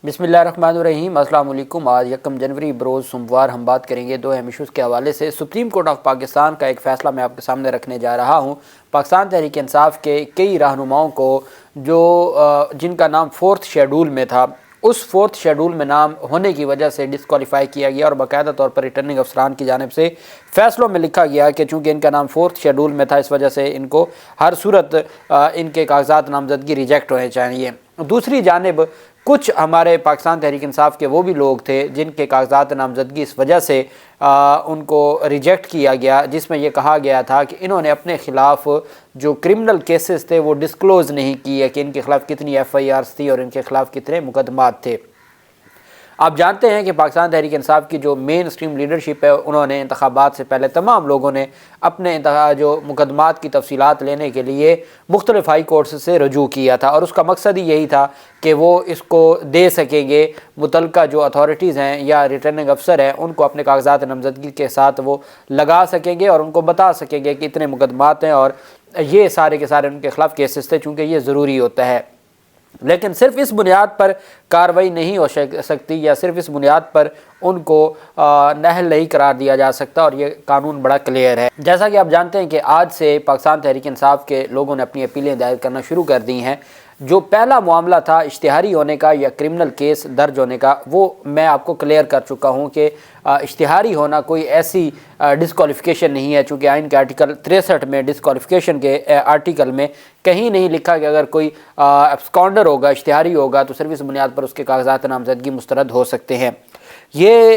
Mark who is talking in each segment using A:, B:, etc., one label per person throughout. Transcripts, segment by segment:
A: بسم اللہ الرحمن الرحیم۔ السلام علیکم۔ آج 1 جنوری بروز سوموار ہم بات کریں گے دو اہم ایشوز کے حوالے سے۔ سپریم کورٹ آف پاکستان کا ایک فیصلہ میں آپ کے سامنے رکھنے جا رہا ہوں۔ پاکستان تحریک انصاف کے کئی رہنماؤں کو جن کا نام 4تھ شیڈول میں تھا، اس 4تھ شیڈول میں نام ہونے کی وجہ سے ڈسکوالیفائی کیا گیا اور باقاعدہ طور پر ریٹرننگ افسران کی جانب سے فیصلوں میں لکھا گیا کہ چونکہ ان کا نام 4تھ شیڈول میں تھا، اس وجہ سے ان کو ہر صورت ان کے کاغذات نامزدگی ریجیکٹ ہونے چاہیے۔ دوسری جانب کچھ ہمارے پاکستان تحریک انصاف کے وہ بھی لوگ تھے جن کے کاغذات نامزدگی اس وجہ سے ان کو ریجیکٹ کیا گیا، جس میں یہ کہا گیا تھا کہ انہوں نے اپنے خلاف جو کرمنل کیسز تھے وہ ڈسکلوز نہیں کیے کہ ان کے خلاف کتنی FIRs تھی اور ان کے خلاف کتنے مقدمات تھے۔ آپ جانتے ہیں کہ پاکستان تحریک انصاف کی جو مین اسٹریم لیڈرشپ ہے، انہوں نے انتخابات سے پہلے تمام لوگوں نے اپنے جو مقدمات کی تفصیلات لینے کے لیے مختلف ہائی کورٹس سے رجوع کیا تھا، اور اس کا مقصد ہی یہی تھا کہ وہ اس کو دے سکیں گے متعلقہ جو اتھارٹیز ہیں یا ریٹرننگ افسر ہیں، ان کو اپنے کاغذات نامزدگی کے ساتھ وہ لگا سکیں گے اور ان کو بتا سکیں گے کہ اتنے مقدمات ہیں اور یہ سارے کے سارے ان کے خلاف کیسز تھے، چونکہ یہ ضروری ہوتا ہے۔ لیکن صرف اس بنیاد پر کارروائی نہیں ہو سکتی یا صرف اس بنیاد پر ان کو نااہل نہیں قرار دیا جا سکتا، اور یہ قانون بڑا کلیئر ہے۔ جیسا کہ آپ جانتے ہیں کہ آج سے پاکستان تحریک انصاف کے لوگوں نے اپنی اپیلیں دائر کرنا شروع کر دی ہیں۔ جو پہلا معاملہ تھا اشتہاری ہونے کا یا کرمنل کیس درج ہونے کا، وہ میں آپ کو کلیئر کر چکا ہوں کہ اشتہاری ہونا کوئی ایسی ڈسکوالیفیکیشن نہیں ہے، چونکہ آئین کے آرٹیکل 63 میں ڈسکوالیفیکیشن کے آرٹیکل میں کہیں نہیں لکھا کہ اگر کوئی ابسکانڈر ہوگا، اشتہاری ہوگا، تو صرف اس بنیاد پر اس کے کاغذات نامزدگی مسترد ہو سکتے ہیں۔ یہ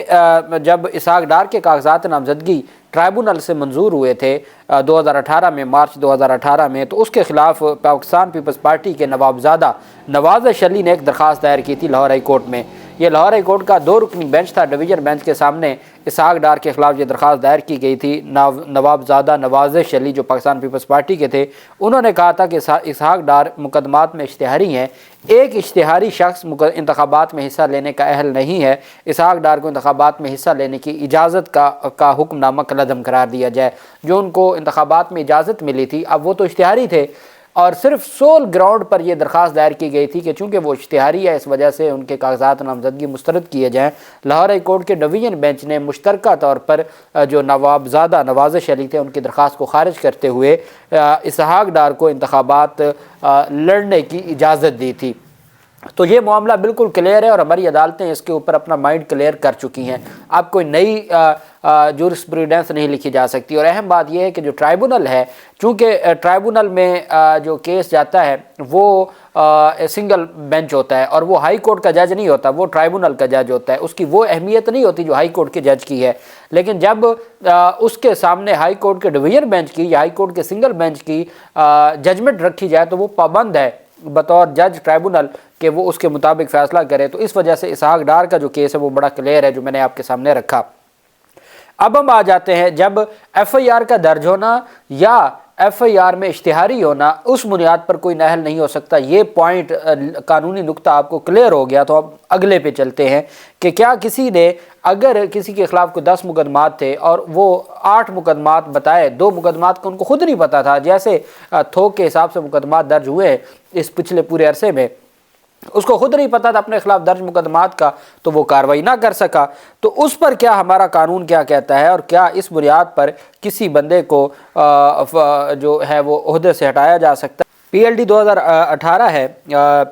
A: جب اسحاق ڈار کے کاغذات نامزدگی ٹرائبونل سے منظور ہوئے تھے 2018 میں، مارچ 2018 میں، تو اس کے خلاف پاکستان پیپلز پارٹی کے نوابزادہ نواز شلی نے ایک درخواست دائر کی تھی لاہور ہائی کورٹ میں۔ یہ لاہور ہائی کورٹ کا 2 رکنی بینچ تھا، ڈویژن بینچ کے سامنے اسحاق ڈار کے خلاف یہ درخواست دائر کی گئی تھی۔ نوابزادہ نواز شلی جو پاکستان پیپلز پارٹی کے تھے، انہوں نے کہا تھا کہ اسحاق ڈار مقدمات میں اشتہاری ہیں، ایک اشتہاری شخص انتخابات میں حصہ لینے کا اہل نہیں ہے، اسحاق ڈار کو انتخابات میں حصہ لینے کی اجازت کا حکم نامہ کالعدم قرار دیا جائے۔ جو ان کو انتخابات میں اجازت ملی تھی، اب وہ تو اشتہاری تھے، اور صرف سول گراؤنڈ پر یہ درخواست دائر کی گئی تھی کہ چونکہ وہ اشتہاری ہے، اس وجہ سے ان کے کاغذات نامزدگی مسترد کیے جائیں۔ لاہور ہائی کورٹ کے ڈویژن بینچ نے مشترکہ طور پر جو نوابزادہ نواز شلی تھے، ان کی درخواست کو خارج کرتے ہوئے اسحاق ڈار کو انتخابات لڑنے کی اجازت دی تھی۔ تو یہ معاملہ بالکل کلیئر ہے اور ہماری عدالتیں اس کے اوپر اپنا مائنڈ کلیئر کر چکی ہیں۔ اب کوئی نئی جورسپروڈنس نہیں لکھی جا سکتی، اور اہم بات یہ ہے کہ جو ٹرائبونل ہے، چونکہ ٹرائبونل میں جو کیس جاتا ہے وہ سنگل بینچ ہوتا ہے، اور وہ ہائی کورٹ کا جج نہیں ہوتا، وہ ٹرائبونل کا جج ہوتا ہے، اس کی وہ اہمیت نہیں ہوتی جو ہائی کورٹ کے جج کی ہے۔ لیکن جب اس کے سامنے ہائی کورٹ کے ڈویژن بینچ کی یا ہائی کورٹ کے سنگل بینچ کی ججمنٹ رکھی جائے تو وہ پابند ہے بطور جج ٹرائبونل کہ وہ اس کے مطابق فیصلہ کرے۔ تو اس وجہ سے اسحاق ڈار کا جو کیس ہے وہ بڑا کلیئر ہے، جو میں نے آپ کے سامنے رکھا۔ اب ہم آ جاتے ہیں جب FIR کا درج ہونا یا FIR میں اشتہاری ہونا، اس بنیاد پر کوئی نااہل نہیں ہو سکتا۔ یہ پوائنٹ قانونی نقطہ آپ کو کلیئر ہو گیا، تو اب اگلے پہ چلتے ہیں کہ کیا کسی نے اگر کسی کے خلاف کوئی 10 مقدمات تھے اور وہ 8 مقدمات بتائے، 2 مقدمات کا ان کو خود نہیں پتا تھا، جیسے تھوک کے حساب سے مقدمات درج ہوئے ہیں اس پچھلے پورے عرصے میں، اس کو خود نہیں پتا تھا اپنے خلاف درج مقدمات کا، تو وہ کارروائی نہ کر سکا، تو اس پر کیا ہمارا قانون کیا کہتا ہے، اور کیا اس بنیاد پر کسی بندے کو جو ہے وہ عہدے سے ہٹایا جا سکتا ہے؟ PLD 2018 ہے،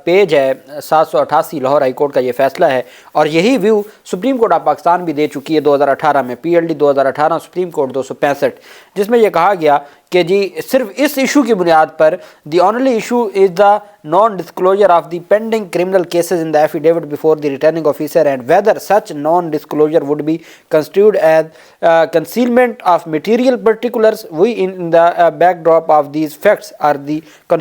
A: پیج ہے 788، لاہور ہائی کورٹ کا یہ فیصلہ ہے، اور یہی view Supreme Court of Pakistan بھی دے چکی ہے 2018 میں، PLD 2018 سپریم کورٹ 265، جس میں یہ کہا گیا کہ جی صرف اس ایشو کی بنیاد پر the only issue is the non disclosure of the pending criminal cases in the affidavit before the returning officer and whether such non disclosure would be construed as concealment of material particulars we in the backdrop of these facts are the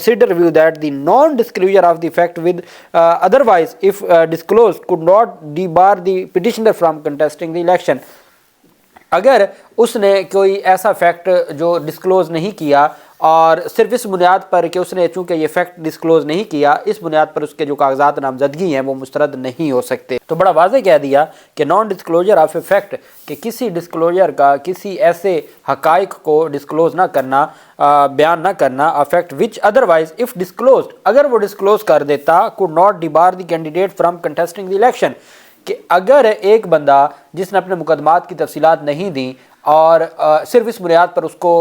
A: consider view that the non-disclosure of the fact with otherwise if disclosed could not debar the petitioner from contesting the election. اگر اس نے کوئی ایسا fact جو disclose نہیں کیا اور صرف اس بنیاد پر کہ اس نے چونکہ یہ فیکٹ ڈسکلوز نہیں کیا، اس بنیاد پر اس کے جو کاغذات نامزدگی ہیں وہ مسترد نہیں ہو سکتے۔ تو بڑا واضح کہہ دیا کہ naan disclosure of a fact, کہ کسی ڈسکلوجر کا کسی ایسے حقائق کو ڈسکلوز نہ کرنا، بیان نہ کرنا، a fact which otherwise if disclosed، اگر وہ ڈسکلوز کر دیتا could not debar the candidate from contesting the election، کہ اگر ایک بندہ جس نے اپنے مقدمات کی تفصیلات نہیں دیں اور صرف اس بنیاد پر اس کو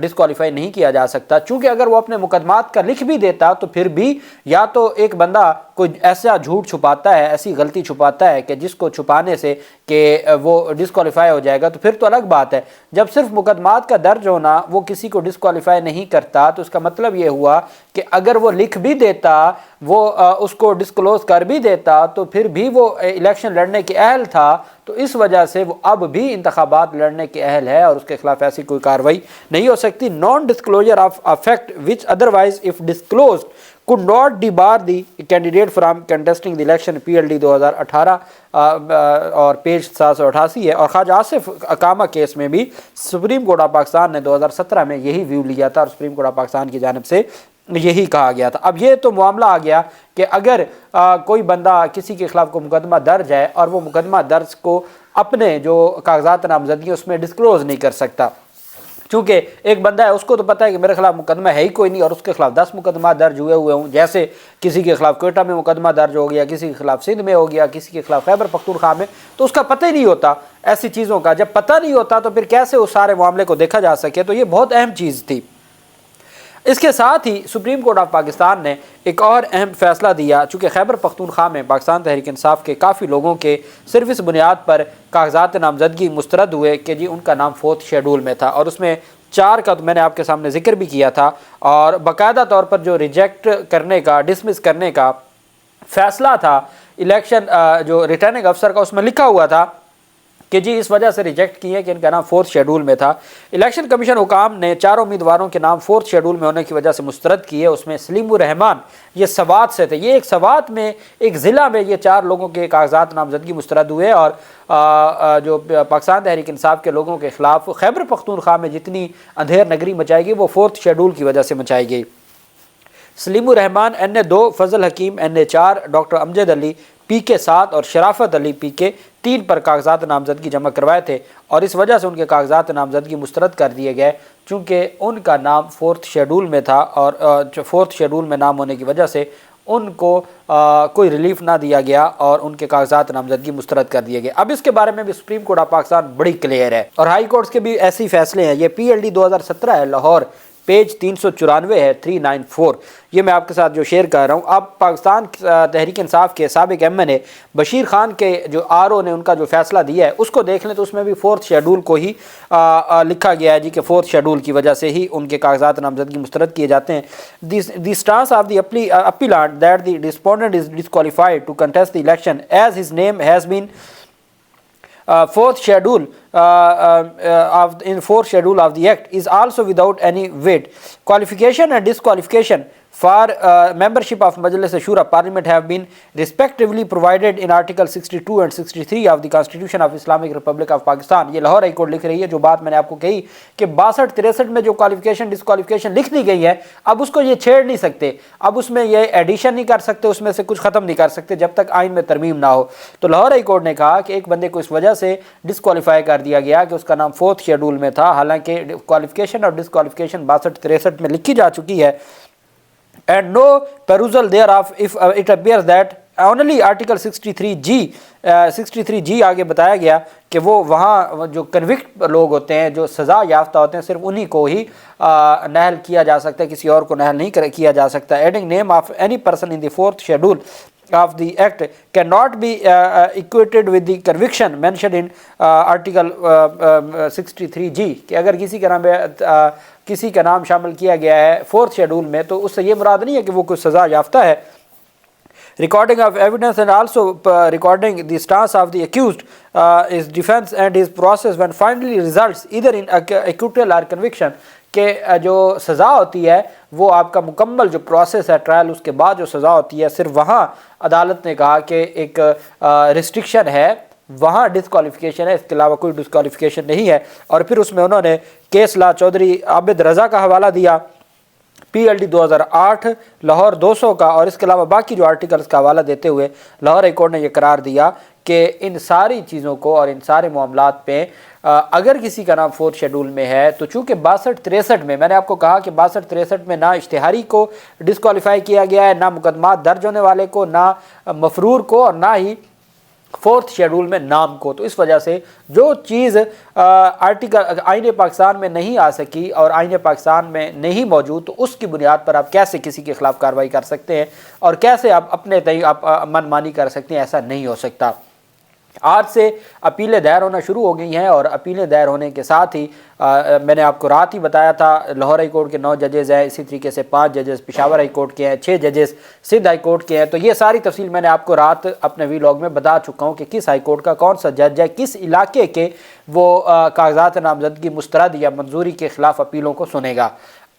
A: ڈسکوالیفائی نہیں کیا جا سکتا، چونکہ اگر وہ اپنے مقدمات کا لکھ بھی دیتا تو پھر بھی یا تو ایک بندہ کوئی ایسا جھوٹ چھپاتا ہے، ایسی غلطی چھپاتا ہے کہ جس کو چھپانے سے کہ وہ ڈسکوالیفائی ہو جائے گا، تو پھر تو الگ بات ہے۔ جب صرف مقدمات کا درج ہونا وہ کسی کو ڈسکوالیفائی نہیں کرتا، تو اس کا مطلب یہ ہوا کہ اگر وہ لکھ بھی دیتا، وہ اس کو ڈسکلوز کر بھی دیتا، تو پھر بھی وہ الیکشن لڑنے کے اہل تھا، تو اس وجہ سے وہ اب بھی انتخابات لڑنے کے اہل ہے اور اس کے خلاف ایسی کوئی کارروائی نہیں ہو سکتی۔ Naan disclosure of a fact which otherwise if disclosed could not debar the candidate from contesting the election، PLD 2018 اور پیج 788 ہے۔ اور خواجہ آصف اقامہ کیس میں بھی سپریم کورٹ آف پاکستان نے 2017 میں یہی ویو لیا تھا اور سپریم کورٹ آف پاکستان کی جانب سے یہی کہا گیا تھا۔ اب یہ تو معاملہ آ گیا کہ اگر کوئی بندہ کسی کے خلاف کوئی مقدمہ درج ہے اور وہ مقدمہ درج کو اپنے جو کاغذات نامزدگی اس میں ڈسکلوز نہیں کر سکتا، چونکہ ایک بندہ ہے اس کو تو پتہ ہے کہ میرے خلاف مقدمہ ہے ہی کوئی نہیں اور اس کے خلاف 10 مقدمات درج ہوئے ہوں، جیسے کسی کے خلاف کوئٹہ میں مقدمہ درج ہو گیا، کسی کے خلاف سندھ میں ہو گیا، کسی کے خلاف خیبر پختونخوا میں، تو اس کا پتہ ہی نہیں ہوتا ایسی چیزوں کا۔ جب پتہ نہیں ہوتا تو پھر کیسے اس سارے معاملے کو دیکھا جا سکے؟ تو یہ بہت اہم چیز تھی۔ اس کے ساتھ ہی سپریم کورٹ آف پاکستان نے ایک اور اہم فیصلہ دیا، چونکہ خیبر پختونخوا میں پاکستان تحریک انصاف کے کافی لوگوں کے صرف اس بنیاد پر کاغذات نامزدگی مسترد ہوئے کہ جی ان کا نام 4تھ شیڈول میں تھا، اور اس میں 4 کا تو میں نے آپ کے سامنے ذکر بھی کیا تھا، اور باقاعدہ طور پر جو ریجیکٹ کرنے کا، ڈسمس کرنے کا فیصلہ تھا الیکشن جو ریٹرننگ افسر کا، اس میں لکھا ہوا تھا کہ جی اس وجہ سے ریجیکٹ کیے کہ ان کا نام 4تھ شیڈول میں تھا۔ الیکشن کمیشن حکام نے 4 امیدواروں کے نام 4تھ شیڈول میں ہونے کی وجہ سے مسترد کیے۔ اس میں سلیم الرحمان یہ سوات سے تھے، یہ ایک سوات میں ایک ضلع میں یہ 4 لوگوں کے کاغذات نامزدگی مسترد ہوئے، اور جو پاکستان تحریک انصاف کے لوگوں کے خلاف خیبر پختونخوا میں جتنی اندھیر نگری مچائی گئی وہ 4تھ شیڈول کی وجہ سے مچائی گئی۔ سلیم الرحمان NA2، فضل حکیم NA4، ڈاکٹر امجد علی PK7 اور شرافت علی PK3 پر کاغذات نامزدگی جمع کروائے تھے، اور اس وجہ سے ان کے کاغذات نامزدگی مسترد کر دیے گئے، چونکہ ان کا نام 4تھ شیڈول میں تھا، اور 4تھ شیڈول میں نام ہونے کی وجہ سے ان کو کوئی ریلیف نہ دیا گیا اور ان کے کاغذات نامزدگی مسترد کر دیے گئے۔ اب اس کے بارے میں بھی سپریم کورٹ آف پاکستان بڑی کلیئر ہے، اور ہائی کورٹس کے بھی ایسے فیصلے ہیں۔ یہ PLD 2017 ہے، لاہور، پیج 394 ہے، 394، یہ میں آپ کے ساتھ جو شیئر کر رہا ہوں۔ اب پاکستان تحریک انصاف کے سابق MNA بشیر خان کے جو RO نے ان کا جو فیصلہ دیا ہے اس کو دیکھ لیں، تو اس میں بھی 4تھ شیڈول کو ہی لکھا گیا ہے جی کہ 4تھ شیڈول کی وجہ سے ہی ان کے کاغذات نامزدگی مسترد کیے جاتے ہیں۔ The stance of the appellant that the respondent is disqualified to contest the election as his name has been 4th schedule in 4th schedule of the Act is also without any weight. Qualification and disqualification for membership of Majlis Shura Parliament have been respectively provided in Article 62 and 63 of the Constitution of Islamic Republic of Pakistan۔ یہ Lahore high court لکھ رہی ہے جو بات میں نے آپ کو کہی کہ 62-63 میں جو کوالیفیکیشن ڈسکوالیفیکیشن لکھ دی گئی ہے، اب اس کو یہ چھیڑ نہیں سکتے، اب اس میں یہ ایڈیشن نہیں کر سکتے، اس میں سے کچھ ختم نہیں کر سکتے جب تک آئین میں ترمیم نہ ہو۔ تو لاہور ہائی کورٹ نے کہا کہ ایک بندے کو اس وجہ سے ڈسکوالیفائی کر دیا گیا کہ اس کا نام 4تھ شیڈول میں تھا، حالانکہ کوالیفیکیشن اور ڈسکوالیفیکیشن 62-63 میں لکھی جا چکی ہے۔ And no perusal thereof if it appears that only Article 63G آگے بتایا گیا کہ وہ وہاں جو کنوکٹ لوگ ہوتے ہیں، جو سزا یافتہ ہوتے ہیں، صرف انہی کو ہی نہل کیا جا سکتا ہے، کسی اور کو نہل نہیں کیا جا سکتا۔ Adding name of any person in the 4th schedule of the Act cannot be equated with the conviction mentioned in Article 63G، کہ اگر کسی کا نام شامل کیا گیا ہے 4تھ شیڈول میں تو اس سے یہ مراد نہیں ہے کہ وہ کوئی سزا یافتہ ہے۔ Recording of evidence and also recording the stance of the accused, his defense and his process when finally results either in acquittal or conviction، کہ جو سزا ہوتی ہے وہ آپ کا مکمل جو پروسیس ہے ٹرائل، اس کے بعد جو سزا ہوتی ہے، صرف وہاں عدالت نے کہا کہ ایک ریسٹرکشن ہے وہاں ڈسکوالیفیکیشن ہے، اس کے علاوہ کوئی ڈسکوالیفیکیشن نہیں ہے۔ اور پھر اس میں انہوں نے کیس لا چودھری عابد رضا کا حوالہ دیا، PLD 2008 لاہور 200 کا، اور اس کے علاوہ باقی جو آرٹیکلز کا حوالہ دیتے ہوئے لاہور ہائی کورٹ نے یہ قرار دیا کہ ان ساری چیزوں کو اور ان سارے معاملات پہ اگر کسی کا نام 4 شیڈول میں ہے تو چونکہ 62-63 میں نے آپ کو کہا کہ 62-63 میں نہ اشتہاری کو ڈسکوالیفائی کیا گیا ہے، نہ مقدمات درج ہونے والے کو، نہ مفرور کو، اور نہ ہی 4 شیڈول میں نام کو، تو اس وجہ سے جو چیز آرٹیکل آئین پاکستان میں نہیں آ سکی اور آئین پاکستان میں نہیں موجود، تو اس کی بنیاد پر آپ کیسے کسی کے خلاف کارروائی کر سکتے ہیں اور کیسے آپ اپنے تئیں آپ من مانی کر سکتے ہیں؟ ایسا نہیں ہو سکتا۔ آج سے اپیلیں دائر ہونا شروع ہو گئی ہیں، اور اپیلیں دائر ہونے کے ساتھ ہی میں نے آپ کو رات ہی بتایا تھا لاہور ہائی کورٹ کے 9 ججز ہیں، اسی طریقے سے 5 ججز پشاور ہائی کورٹ کے ہیں، 6 ججز سندھ ہائی کورٹ کے ہیں۔ تو یہ ساری تفصیل میں نے آپ کو رات اپنے ویلاگ میں بتا چکا ہوں کہ کس ہائی کورٹ کا کون سا جج ہے، کس علاقے کے وہ کاغذات نامزدگی مسترد یا منظوری کے خلاف اپیلوں کو سنے گا۔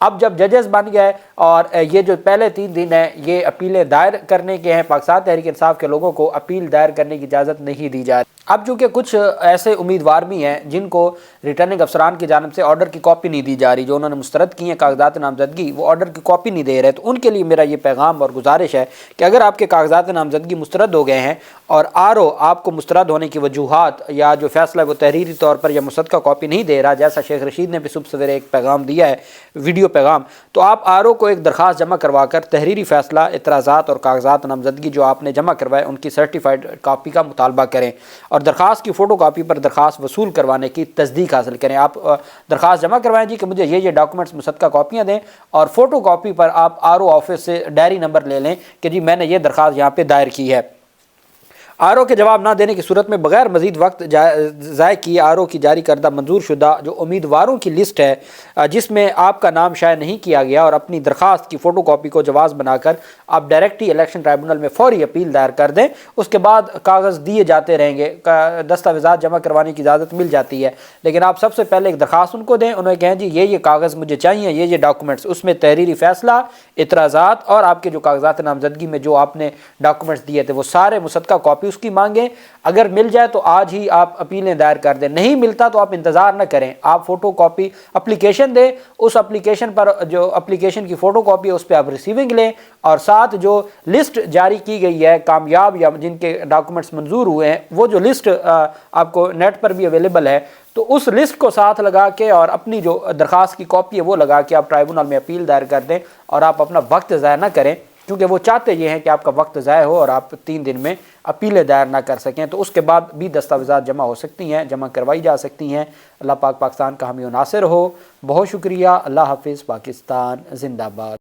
A: اب جب ججز بن گئے اور یہ جو پہلے 3 دن ہیں یہ اپیلیں دائر کرنے کے ہیں، پاکستان تحریک انصاف کے لوگوں کو اپیل دائر کرنے کی اجازت نہیں دی جا رہی۔ اب چونکہ کچھ ایسے امیدوار بھی ہیں جن کو ریٹرننگ افسران کی جانب سے آرڈر کی کاپی نہیں دی جا رہی، جو انہوں نے مسترد کی ہیں کاغذات نامزدگی، وہ آرڈر کی کاپی نہیں دے رہے، تو ان کے لیے میرا یہ پیغام اور گزارش ہے کہ اگر آپ کے کاغذات نامزدگی مسترد ہو گئے ہیں اور RO آپ کو مسترد ہونے کی وجوہات یا جو فیصلہ وہ تحریری طور پر یا مصدقہ کاپی نہیں دے رہا، جیسا شیخ رشید نے بھی صبح سویرے ایک پیغام دیا ہے، ویڈیو پیغام، تو آپ RO کو ایک درخواست جمع کروا کر تحریری فیصلہ، اعتراضات اور کاغذات نامزدگی جو آپ نے جمع کروائے ان کی سرٹیفائڈ کاپی کا مطالبہ کریں، اور درخواست کی فوٹو کاپی پر درخواست وصول کروانے کی تصدیق حاصل کریں۔ آپ درخواست جمع کروائیں جی کہ مجھے یہ ڈاکومنٹس مصدقہ کاپیاں دیں، اور فوٹو کاپی پر آپ RO آفس سے ڈائری نمبر لے لیں کہ جی میں نے یہ درخواست یہاں پہ دائر کی ہے۔ RO کے جواب نہ دینے کی صورت میں بغیر مزید وقت ضائع کیے RO کی جاری کردہ منظور شدہ جو امیدواروں کی لسٹ ہے جس میں آپ کا نام شائع نہیں کیا گیا، اور اپنی درخواست کی فوٹو کاپی کو جواز بنا کر آپ ڈائریکٹلی الیکشن ٹرائبونل میں فوری اپیل دائر کر دیں۔ اس کے بعد کاغذ دیے جاتے رہیں گے، دستاویزات جمع کروانے کی اجازت مل جاتی ہے، لیکن آپ سب سے پہلے ایک درخواست ان کو دیں، انہیں کہیں جی یہ کاغذ مجھے چاہیے، یہ ڈاکومنٹس، اس میں تحریری فیصلہ، اعتراضات اور آپ کے جو کاغذات نامزدگی میں جو آپ نے ڈاکومنٹس دیے تھے وہ سارے مصدقہ کاپی اس کی مانگیں۔ اگر مل جائے تو آج ہی آپ اپیلیں دائر کر دیں، نہیں ملتا تو آپ انتظار نہ کریں، آپ فوٹو کاپی اپلیکیشن دیں، اس اپلیکیشن پر جو اپلیکیشن کی فوٹو کاپی ہے اس پہ آپ ریسیونگ لیں، اور ساتھ جو لسٹ جاری کی گئی ہے کامیاب یا جن کے ڈاکومنٹس منظور ہوئے ہیں وہ جو لسٹ آپ کو نیٹ پر بھی اویلیبل ہے، تو اس لسٹ کو ساتھ لگا کے اور اپنی جو درخواست کی کاپی ہے وہ لگا کے آپ ٹرائبونل میں اپیل دائر کر دیں، اور آپ اپنا وقت ضائع نہ کریں، کیونکہ وہ چاہتے یہ ہیں کہ آپ کا وقت ضائع ہو اور آپ 3 دن میں اپیلیں دائر نہ کر سکیں۔ تو اس کے بعد بھی دستاویزات جمع ہو سکتی ہیں، جمع کروائی جا سکتی ہیں۔ اللہ پاک پاکستان کا حامی و ناصر ہو۔ بہت شکریہ۔ اللہ حافظ۔ پاکستان زندہ باد۔